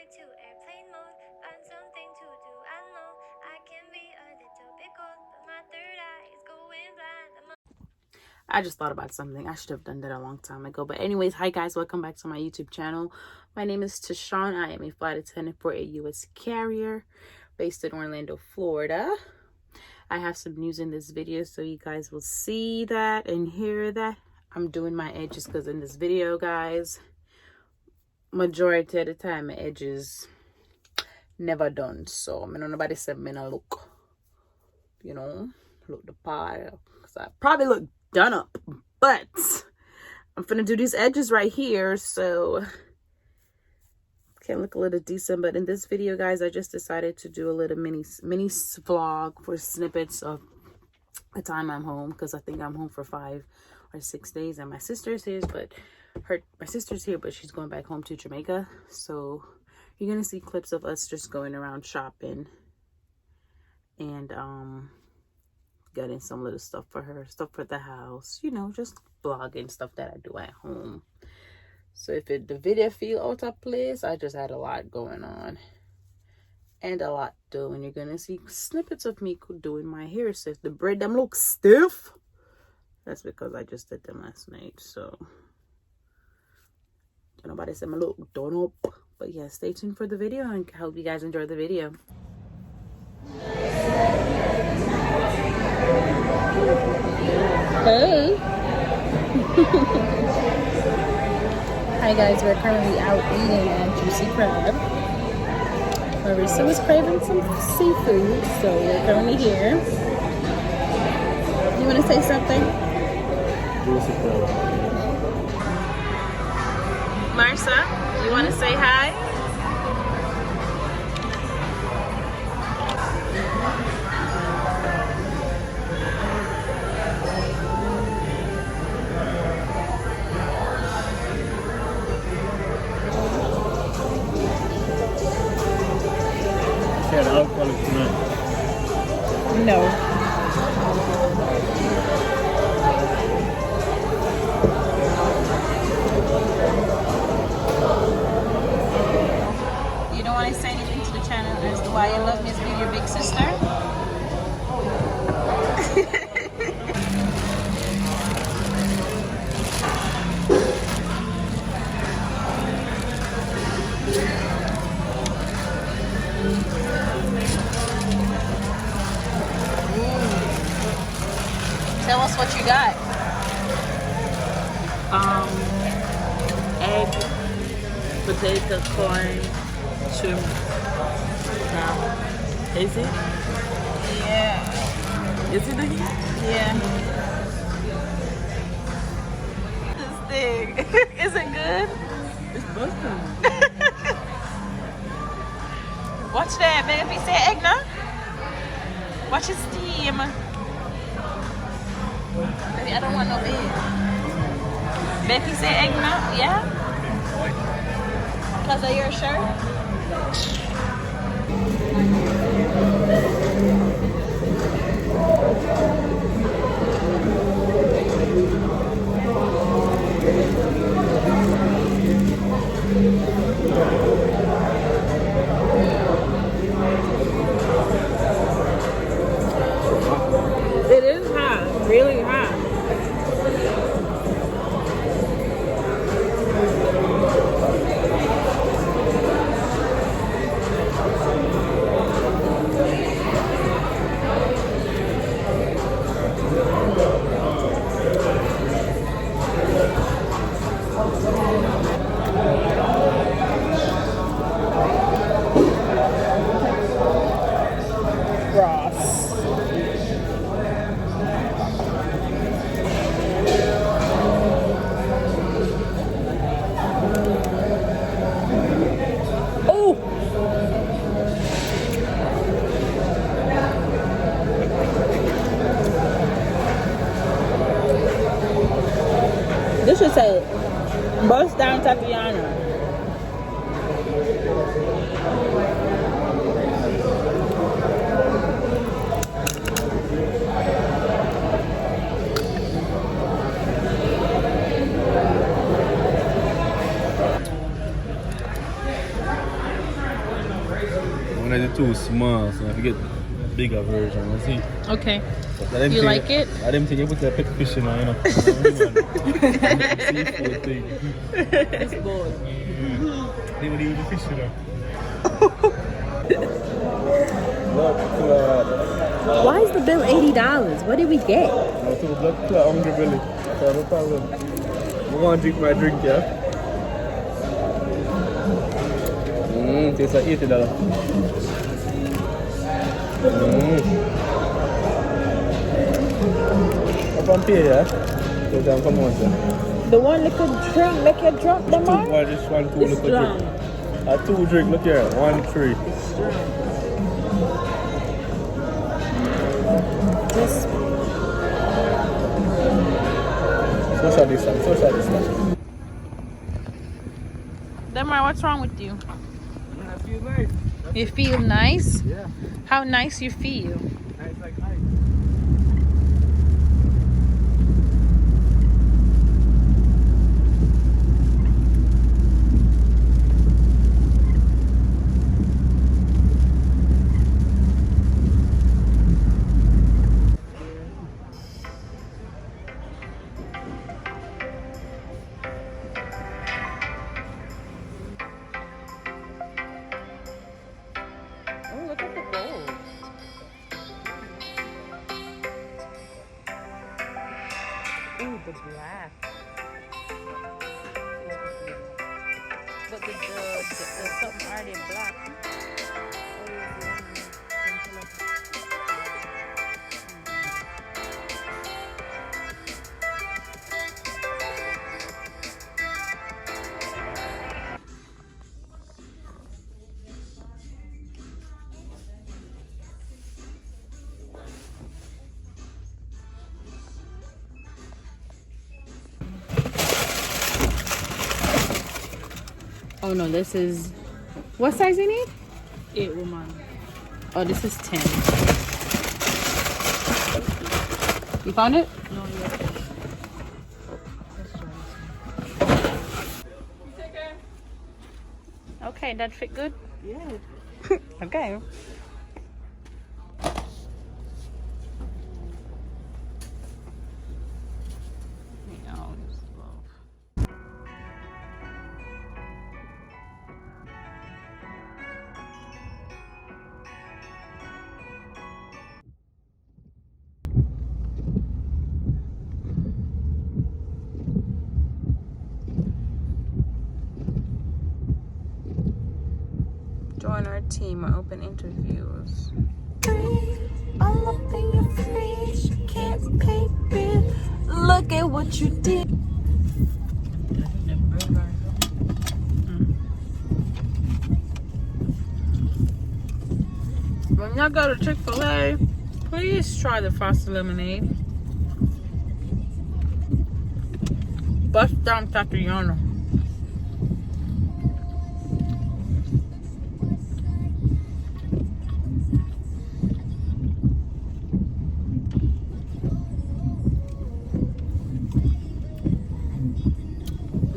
to airplane mode, find something to do. I know I can be a little bit cold, but my third eye is going blind. I just thought about something. I should have done that a long time ago. But anyways, hi guys, welcome back to my YouTube channel. My name is Tishawn. I am a flight attendant for a U.S. carrier based in Orlando, Florida. I have some news in this video, so you guys will see that and hear that. I'm doing my edges because in this video, guys, majority of the time my edges never done. So I know nobody said me no look, look the part, because I probably look done up, but I'm finna do these edges right here, so can look a little decent. But in this video, guys, I just decided to do a little mini vlog for snippets of the time I'm home, because I think I'm home for 5 or 6 days, and my sister's here, but she's going back home to Jamaica. So you're gonna see clips of us just going around shopping and getting some little stuff for her, stuff for the house, just vlogging stuff that I do at home. So if the video feel out of place, I just had a lot going on and a lot doing. You're gonna see snippets of me doing my hair. So if the braid them look stiff, that's because I just did them last night. So nobody said my look done up. But yeah, stay tuned for the video, and I hope you guys enjoy the video. Hey. Hi guys, we're currently out eating at Juicy Crab. Marissa was craving some seafood, so we're currently here. You want to say something? Juicy Crab. Marissa, you want to say hi? Had alcoholic tonight. No. You don't want to say anything to the channel as to why you love me as being your big sister? Tell us what you got. Egg, potato, corn, shrimp. Is it? Yeah. Is it again? Yeah. This thing. Is it good? It's busting. Watch that, baby. Say egg now. Watch it steam. Baby, I don't want no bed. Becky said egg now, yeah? Because of your shirt? It is hot, really hot. This should say, bust down Tatiana. longer it's too small, so if you get bigger version, you see. Okay. You like it? I didn't think you put a pet fish in, you know. Seafood thing. This boy. They would eat the fish, you know. Why is the bill $80? What did we get? Blood clot, hungry belly. No problem. I'm going to drink my drink, yeah? Tastes like $80. Up on pay, yeah? So then come on, sir. The one liquid drink make you drunk the more? One, just one, two liquid drink. A 2 drink, look here. 1, 3. Just Social distance. Demar, what's wrong with you? I feel nice. You feel nice? Yeah. How nice you feel? Nice like ice. Oh, look at the gold. Ooh, the black. But the something already in black. Oh no, this is, what size you need? 8 woman. Oh, this is 10. You found it? No, yeah. Okay, that fit good? Yeah. Okay. Join our team or open interviews. All up in your face, you can't pay bill. Look at what you did. When y'all go to Chick-fil-A, please try the frosted lemonade. Bust down Tatiana.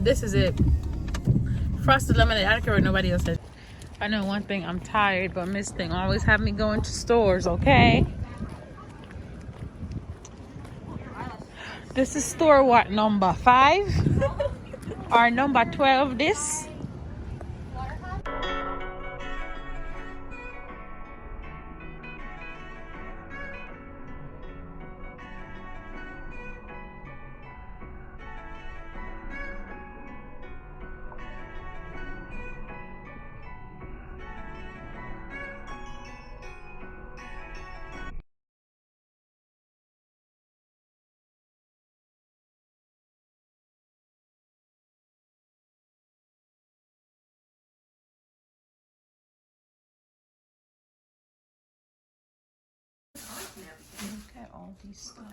This is it. Frosted lemonade. I don't care what nobody else said. I know one thing, I'm tired, but Miss Thing always have me going to stores, okay? This is store what, number 5? Or number 12 this? Look at all these stuff.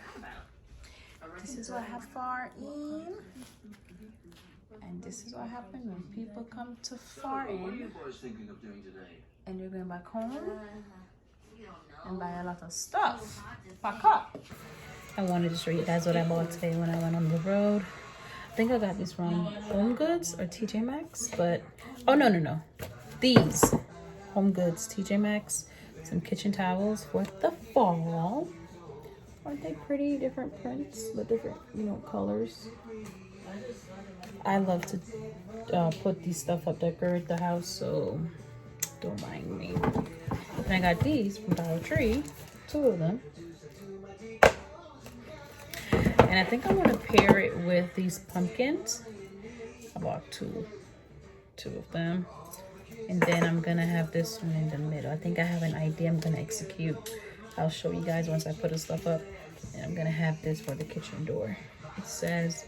This is what I have far in. And this is what happens when people come to far in. And they're going back home and buy a lot of stuff. Pack up. I wanted to show you guys what I bought today when I went on the road. I think I got this from Home Goods or TJ Maxx, but oh no. These. Home Goods, TJ Maxx. Some kitchen towels for the fall. Aren't they pretty? Different prints, but different, you know, colors. I love to put these stuff up, decorate the house, so don't mind me. And I got these from Dollar Tree, 2 of them. And I think I want to pair it with these pumpkins. I bought two of them. And then I'm gonna have this one in the middle. I think I have an idea I'm gonna execute. I'll show you guys once I put the stuff up. And I'm gonna have this for the kitchen door. It says,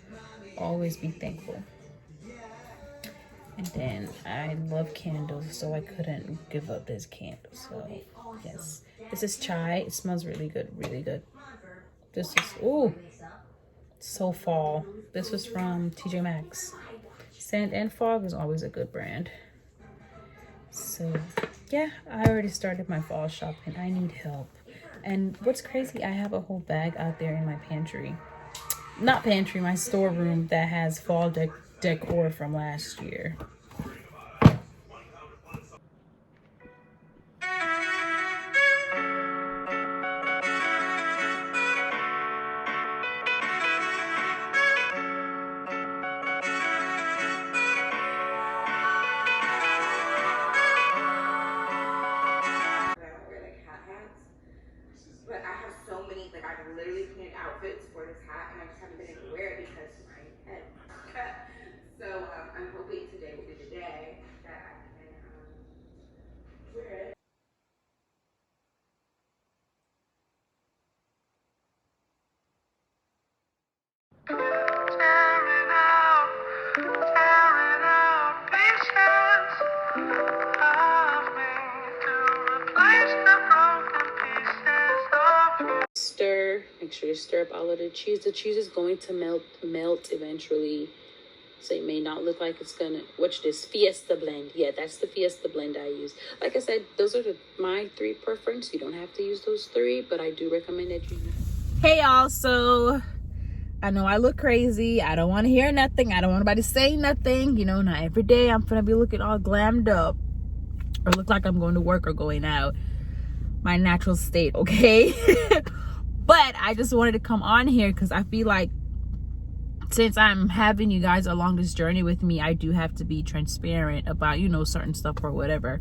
always be thankful. And then I love candles, so I couldn't give up this candle. So yes, this is chai. It smells really good, really good. This is, ooh, so fall. This was from TJ Maxx. Sand and Fog is always a good brand. So yeah, I already started my fall shopping. I need help. And what's crazy, I have a whole bag out there in my pantry. Not pantry, my storeroom that has fall decor from last year. But I have so many, like I've literally planned outfits for this hat and I just haven't been able to wear it because my head. So I'm hoping today will be the day that I can wear it. Stir, make sure you stir up all of the cheese. The cheese is going to melt eventually, so it may not look like it's gonna. Watch this Fiesta blend. Yeah, that's the Fiesta blend I use. Like I said, those are my 3 preference. You don't have to use those 3, but I do recommend that you use. Hey y'all, so I know I look crazy. I don't want to hear nothing. I don't want nobody to say nothing. You know, not every day I'm gonna be looking all glammed up or look like I'm going to work or going out. My natural state, okay? But I just wanted to come on here because I feel like since I'm having you guys along this journey with me, I do have to be transparent about, you know, certain stuff or whatever.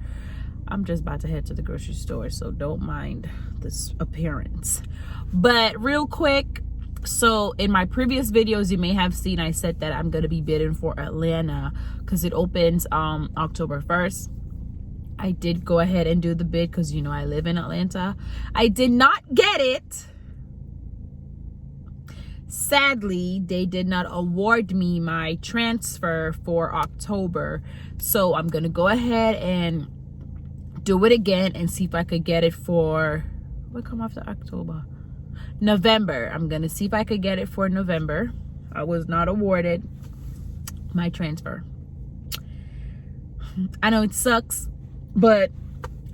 I'm just about to head to the grocery store, so don't mind this appearance. But real quick, so in my previous videos, you may have seen I said that I'm going to be bidding for Atlanta because it opens October 1st. I did go ahead and do the bid because, you know, I live in Atlanta. I did not get it. Sadly, they did not award me my transfer for October. So I'm going to go ahead and do it again and see if I could get it for, what come after October? November. I'm going to see if I could get it for November. I was not awarded my transfer. I know it sucks, but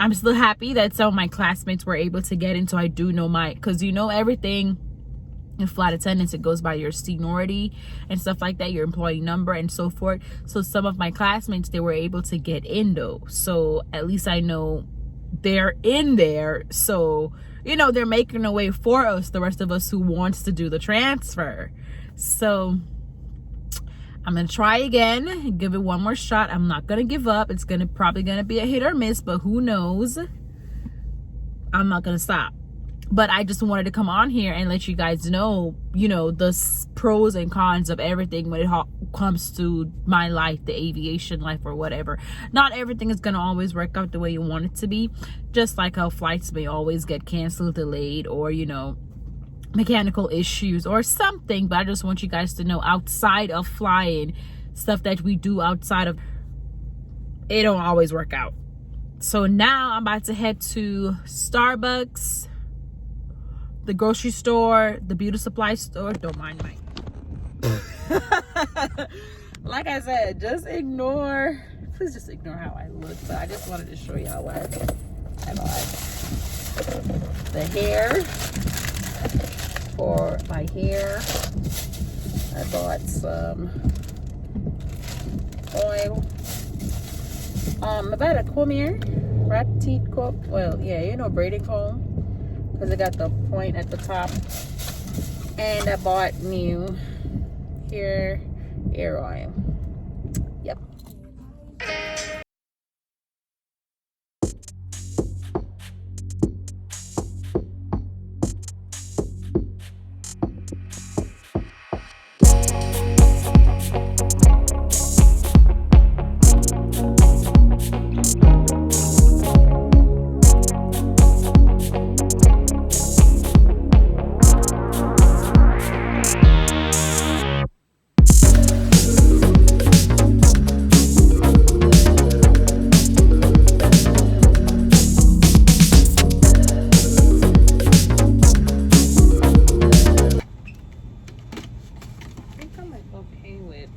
I'm still happy that some of my classmates were able to get in. So I do know because you know everything in flight attendants, it goes by your seniority and stuff like that, your employee number and so forth. So some of my classmates, they were able to get in though. So at least I know they're in there. So, you know, they're making a way for us, the rest of us who wants to do the transfer. So I'm gonna try again, give it one more shot. I'm not gonna give up. It's probably gonna be a hit or miss, but who knows? I'm not gonna stop. But I just wanted to come on here and let you guys know, you know, the pros and cons of everything when it comes to my life, the aviation life or whatever. Not everything is going to always work out the way you want it to be. Just like how flights may always get canceled, delayed, or, you know, mechanical issues or something. But I just want you guys to know, outside of flying, stuff that we do outside of, it don't always work out. So now I'm about to head to Starbucks, the grocery store, the beauty supply store. Don't mind my like I said, please just ignore how I look. But I just wanted to show y'all what I bought. The hair, for my hair, I bought some oil. I bought a comb petite coupe. Well, yeah, you know, braiding comb, because it got the point at the top. And I bought new hair oil. Yep. Okay with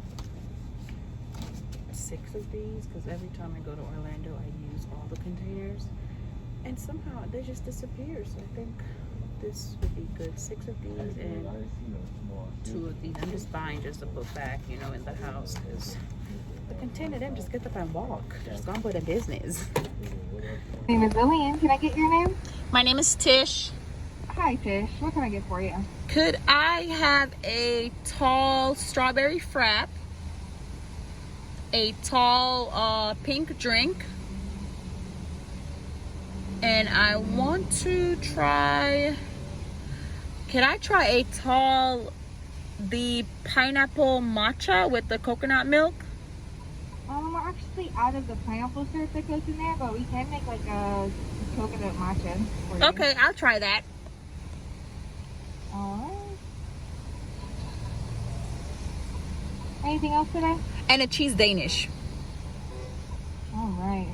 6 of these, because every time I go to Orlando I use all the containers and somehow they just disappear. So I think this would be good. 6 of these and 2 of these. I'm just buying just to put back, you know, in the house, because the container them just get up and walk. Just gone with a business. My name is Lillian. Can I get your name? My name is Tish. Hi, Tish. What can I get for you? Could I have a tall strawberry frap, a tall pink drink, and I want to try, can I try a tall, the pineapple matcha with the coconut milk? We're actually out of the pineapple syrup that goes in there, but we can make like a coconut matcha for you. Okay, I'll try that. Alright. Anything else today? And a cheese Danish. Alright.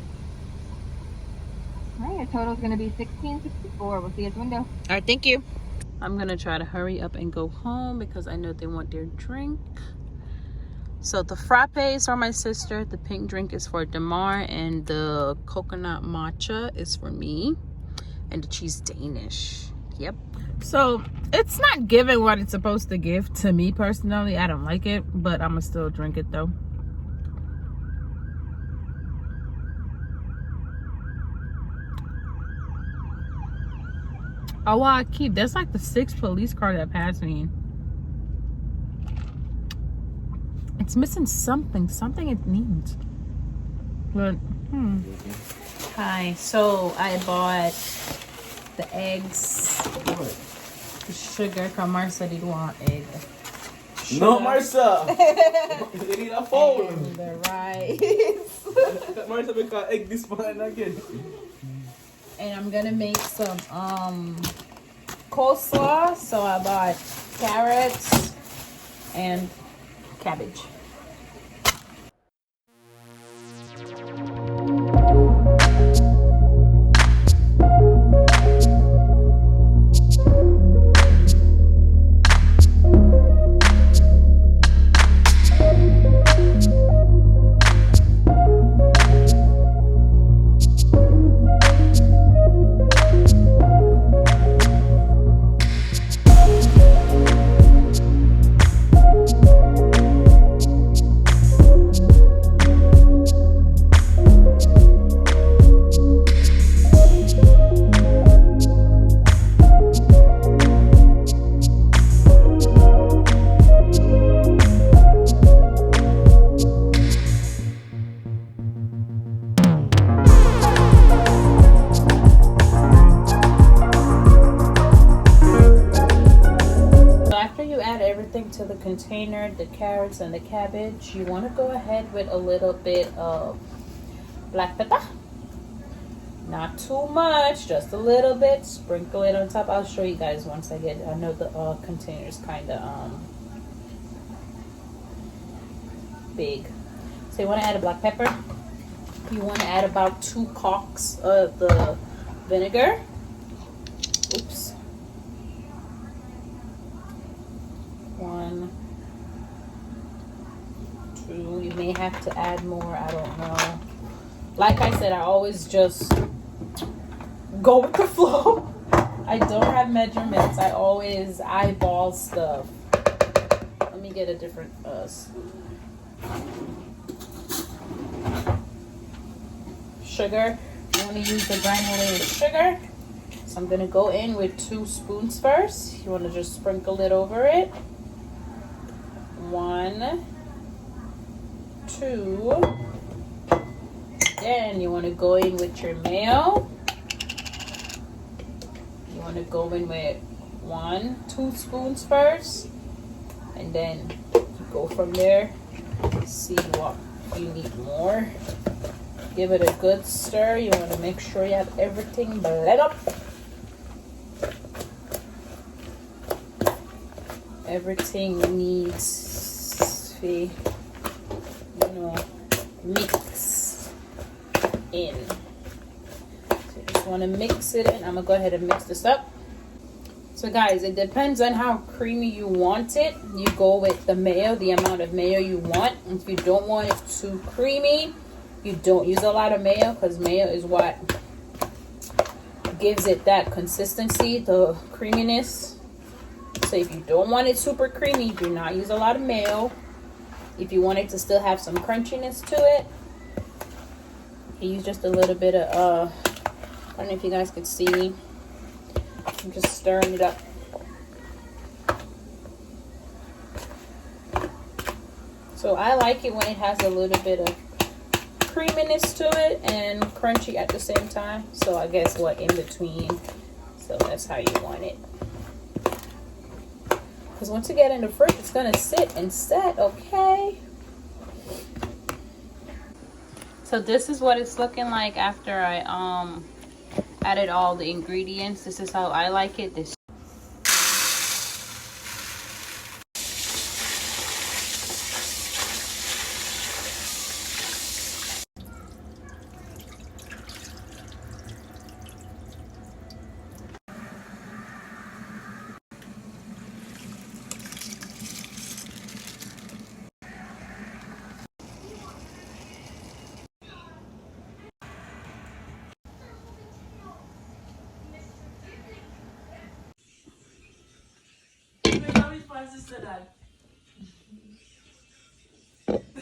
Alright, your total is going to be $16.64. We'll see you at the window. All right, thank you. I'm gonna try to hurry up and go home because I know they want their drink. So the frappe is for my sister, the pink drink is for Damar, and the coconut matcha is for me, and the cheese Danish. Yep. So it's not giving what it's supposed to give to me personally. I don't like it, but I'm gonna still drink it though. Oh wow, I keep, that's like the 6th police car that passed me. It's missing something it needs. But hi, so I bought the eggs, the sugar, because Marcia didn't want egg. Sugar. No, Marcia! You need a phone! And the rice. Marcia make an egg this morning again. And I'm gonna make some coleslaw, so I bought carrots and cabbage. To the container, the carrots and the cabbage, you want to go ahead with a little bit of black pepper, not too much, just a little bit, sprinkle it on top. I'll show you guys once I get it. I know the container is kind of big, so you want to add a black pepper. You want to add about 2 corks of the vinegar. Oops. 1, 2, you may have to add more, I don't know. Like I said, I always just go with the flow. I don't have measurements. I always eyeball stuff. Let me get a different sugar. You want to use the granulated sugar. So I'm going to go in with 2 spoons first. You want to just sprinkle it over it. 1, 2. Then you want to go in with your mayo. You want to go in with 2 spoons first. And then you go from there. See what you need more. Give it a good stir. You want to make sure you have everything blended up. Everything needs to, you know, mix in. So you just want to mix it in. I'm gonna go ahead and mix this up. So guys, it depends on how creamy you want it. You go with the mayo, the amount of mayo you want. If you don't want it too creamy, you don't use a lot of mayo, because mayo is what gives it that consistency, the creaminess. So if you don't want it super creamy, do not use a lot of mayo. If you want it to still have some crunchiness to it, you use just a little bit of, I don't know if you guys could see me. I'm just stirring it up. So I like it when it has a little bit of creaminess to it and crunchy at the same time. So I guess what, in between. So that's how you want it. Because once you get in the fridge, it's gonna sit and set, okay? So this is what it's looking like after I added all the ingredients. This is how I like it. This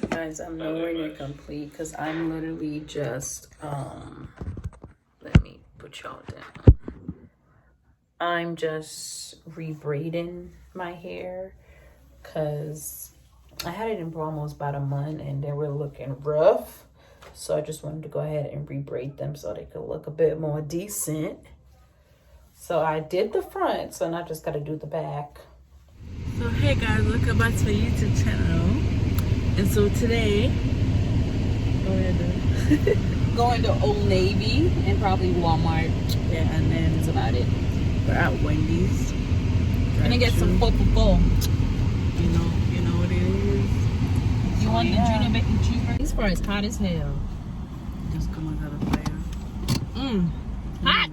guys, I'm nowhere near complete because I'm literally just let me put y'all down. I'm just rebraiding my hair because I had it in for almost about a month and they were looking rough. So I just wanted to go ahead and rebraid them so they could look a bit more decent. So I did the front, so now I just got to do the back. So hey guys, welcome back to my YouTube channel. And so today, Going to Old Navy and probably Walmart. yeah, and then That's about it. we're at Wendy's. Gonna get some po-po-po. You know what it is. You want the junior bacon cheeseburger? This far is hot as hell. Just coming out of the fire. Hot!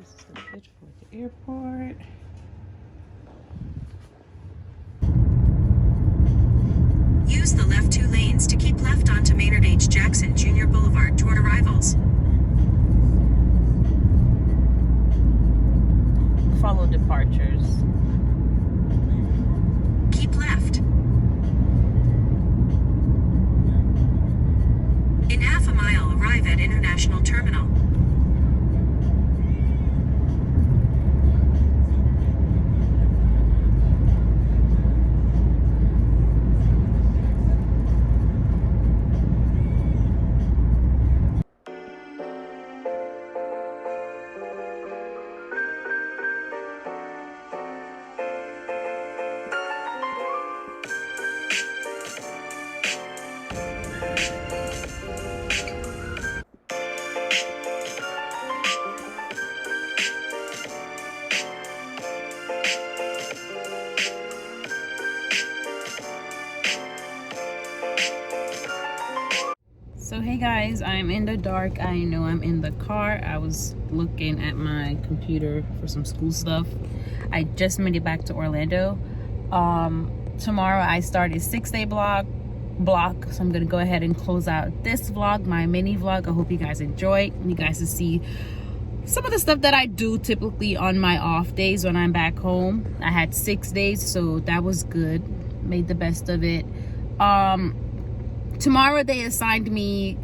This is the pitch for the airport. Use the left 2 lanes to keep left onto Maynard H. Jackson Jr. Boulevard toward arrivals. Follow departures. So hey guys, I'm in the dark. I know I'm in the car. I was looking at my computer for some school stuff. I just made it back to Orlando. Tomorrow I start a 6-day block, so I'm gonna go ahead and close out this vlog, my mini vlog. I hope you guys enjoy. You guys will see some of the stuff that I do typically on my off days when I'm back home. I had 6 days, so that was good. Made the best of it. Tomorrow they assigned me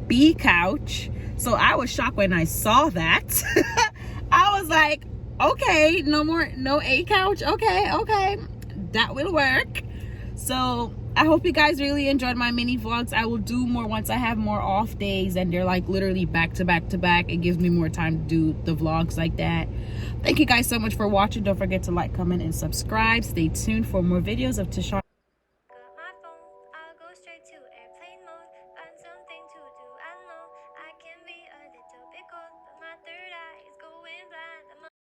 B couch. So I was shocked when I saw that. I was like, okay, no A couch. Okay, that will work. So I hope you guys really enjoyed my mini vlogs. I will do more once I have more off days and they're like literally back to back to back. It gives me more time to do the vlogs like that. Thank you guys so much for watching. Don't forget to like, comment, and subscribe. Stay tuned for more videos of Tishawn